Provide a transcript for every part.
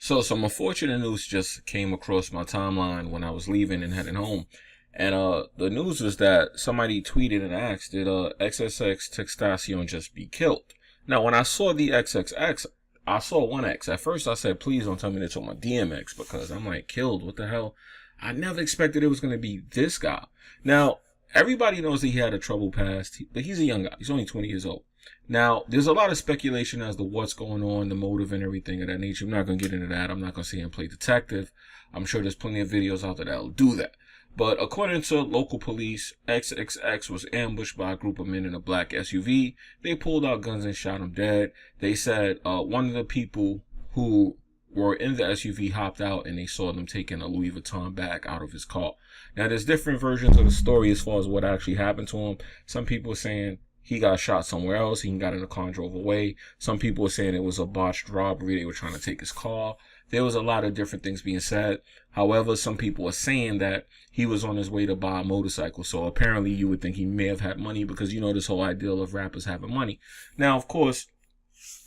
So some unfortunate news just came across my timeline when I was leaving and heading home. And the news was that somebody tweeted and asked, did Xxxtentacion just be killed? Now when I saw the XXX, I saw one X. At first I said, please don't tell me they took my DMX, because I'm like, killed, what the hell? I never expected it was gonna be this guy. Now, everybody knows that he had a troubled past, but he's a young guy. He's only 20 years old. Now, there's a lot of speculation as to what's going on, the motive and everything of that nature. I'm not going to get into that. I'm not going to say and play detective. I'm sure there's plenty of videos out there that'll do that. But according to local police, XXX was ambushed by a group of men in a black SUV. They pulled out guns and shot him dead. They said one of the people who were in the SUV hopped out and they saw them taking a Louis Vuitton bag out of his car. Now, there's different versions of the story as far as what actually happened to him. Some people are saying he got shot somewhere else. He got in a car and drove away. Some people were saying it was a botched robbery. They were trying to take his car. There was a lot of different things being said. However, some people are saying that he was on his way to buy a motorcycle. So apparently you would think he may have had money, because you know this whole ideal of rappers having money. Now, of course,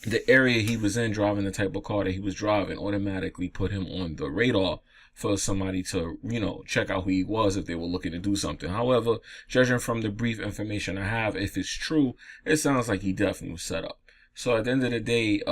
the area he was in, driving the type of car that he was driving, automatically put him on the radar for somebody to, check out who he was if they were looking to do something. However, judging from the brief information I have, if it's true, it sounds like he definitely was set up. So at the end of the day,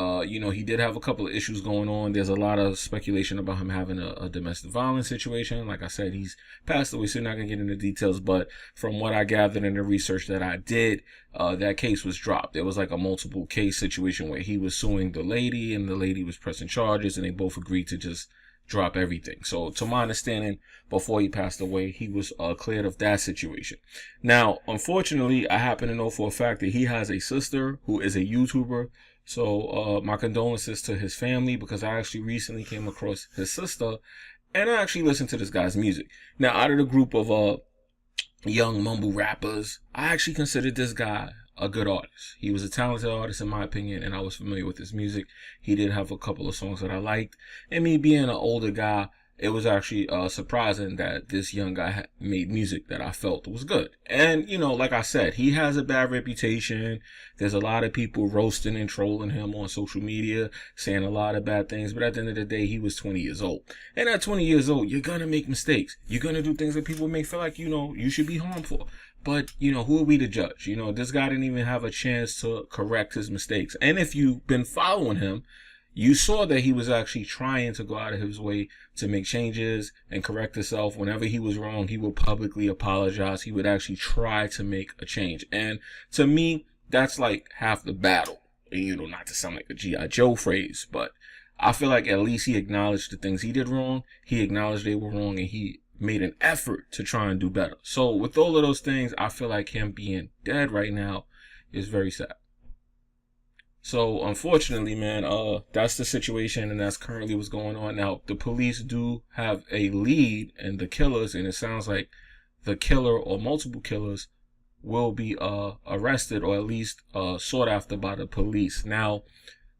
he did have a couple of issues going on. There's a lot of speculation about him having a domestic violence situation. Like I said, he's passed away, so I'm not going to get into details. But from what I gathered in the research that I did, that case was dropped. It was like a multiple case situation where he was suing the lady and the lady was pressing charges, and they both agreed to just drop everything. So to my understanding, before he passed away, he was cleared of that situation. Now, unfortunately, I happen to know for a fact that he has a sister who is a YouTuber. So my condolences to his family, because I actually recently came across his sister and I actually listened to this guy's music. Now, out of the group of young mumble rappers, I actually considered this guy a good artist. He was a talented artist in my opinion, and I was familiar with his music. He did have a couple of songs that I liked, and me being an older guy, it was actually surprising that this young guy made music that I felt was good. And, like I said, he has a bad reputation. There's a lot of people roasting and trolling him on social media, saying a lot of bad things. But at the end of the day, he was 20 years old. And at 20 years old, you're going to make mistakes. You're going to do things that people may feel like, you should be harmful. But, who are we to judge? This guy didn't even have a chance to correct his mistakes. And if you've been following him, you saw that he was actually trying to go out of his way to make changes and correct himself. Whenever he was wrong, he would publicly apologize. He would actually try to make a change. And to me, that's like half the battle. And, not to sound like a G.I. Joe phrase, but I feel like at least he acknowledged the things he did wrong. He acknowledged they were wrong, and he made an effort to try and do better. So with all of those things, I feel like him being dead right now is very sad. So unfortunately, man, that's the situation, and that's currently what's going on. Now, the police do have a lead in the killers, and it sounds like the killer or multiple killers will be arrested, or at least sought after by the police. Now,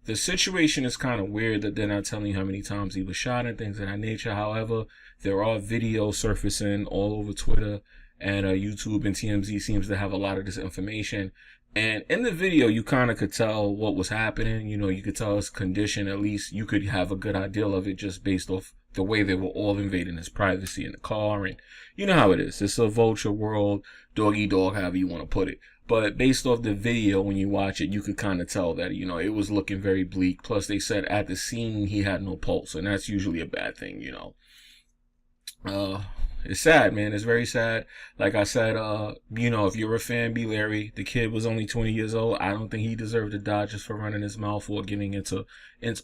the situation is kind of weird that they're not telling you how many times he was shot and things of that nature. However, there are videos surfacing all over Twitter, and YouTube and TMZ seems to have a lot of this information. And in the video, you kind of could tell what was happening. You could tell his condition. At least you could have a good idea of it just based off the way they were all invading his privacy in the car. And you know how it is. It's a vulture world, doggy dog, however you want to put it. But based off the video, when you watch it, you could kind of tell that, it was looking very bleak. Plus, they said at the scene, he had no pulse. And that's usually a bad thing, It's sad, man. It's very sad. Like I said, if you're a fan, be leery. The kid was only 20 years old. I don't think he deserved to die just for running his mouth or getting into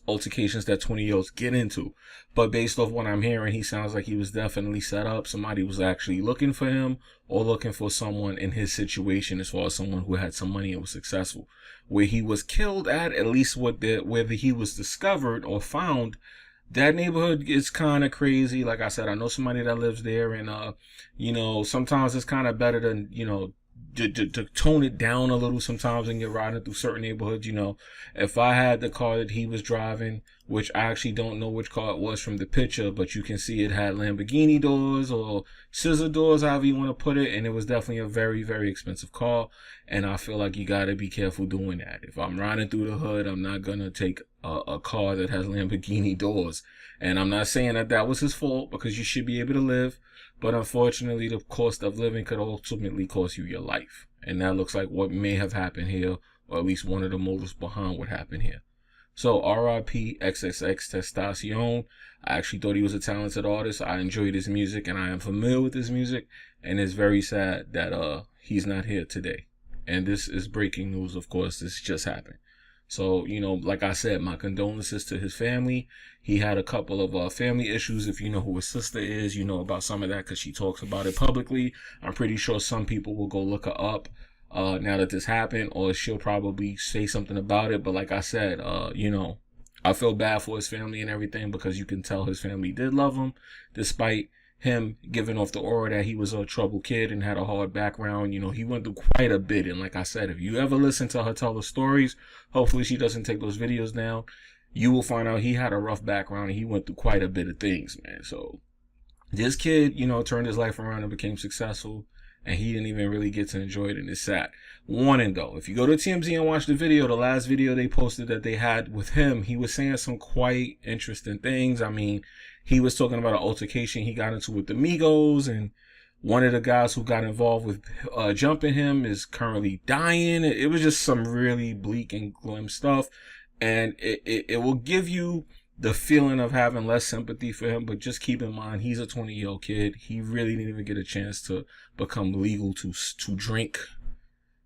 altercations that 20-year-olds get into. But based off what I'm hearing, he sounds like he was definitely set up. Somebody was actually looking for him, or looking for someone in his situation, as far as someone who had some money and was successful. Where he was killed at least whether he was discovered or found, that neighborhood is kind of crazy. Like I said, I know somebody that lives there, and sometimes it's kind of better to to tone it down a little sometimes when you're riding through certain neighborhoods. You know, if I had the car that he was driving, which I actually don't know which car it was from the picture, but you can see it had Lamborghini doors or scissor doors, however you want to put it, and it was definitely a very, very expensive car. And I feel like you got to be careful doing that. If I'm riding through the hood, I'm not going to take a car that has Lamborghini doors. And I'm not saying that that was his fault, because you should be able to live. But unfortunately, the cost of living could ultimately cost you your life. And that looks like what may have happened here, or at least one of the motives behind what happened here. So RIP Xxxtentacion. I actually thought he was a talented artist. I enjoyed his music, and I am familiar with his music. And it's very sad that he's not here today. And this is breaking news, of course. This just happened. So, you know, like I said, my condolences to his family. He had a couple of family issues. If you know who his sister is, you know about some of that because she talks about it publicly. I'm pretty sure some people will go look her up now that this happened, or she'll probably say something about it. But like I said, you know, I feel bad for his family and everything, because you can tell his family did love him, despite him giving off the aura that he was a troubled kid and had a hard background. You know, he went through quite a bit. And like I said, if you ever listen to her tell the stories, hopefully she doesn't take those videos down, you will find out he had a rough background and he went through quite a bit of things, man. So this kid, you know, turned his life around and became successful, and he didn't even really get to enjoy it, and it's sad. Warning though, if you go to TMZ and watch the video, the last video they posted that they had with him, he was saying some quite interesting things. I mean, he was talking about an altercation he got into with the Migos, and one of the guys who got involved with jumping him is currently dying. It was just some really bleak and grim stuff, and it will give you the feeling of having less sympathy for him. But just keep in mind, he's a 20-year-old kid. He really didn't even get a chance to become legal to drink,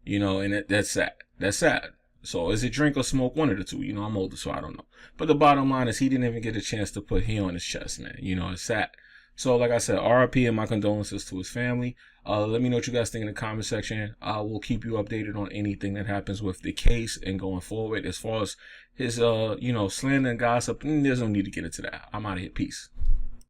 you know, and that's sad. That's sad. So is it drink or smoke? One of the two. You know, I'm older, so I don't know. But the bottom line is he didn't even get a chance to put hair on his chest, man. You know, it's sad. So like I said, RIP and my condolences to his family. Let me know what you guys think in the comment section. I will keep you updated on anything that happens with the case and going forward. As far as his, you know, slander and gossip, there's no need to get into that. I'm out of here. Peace.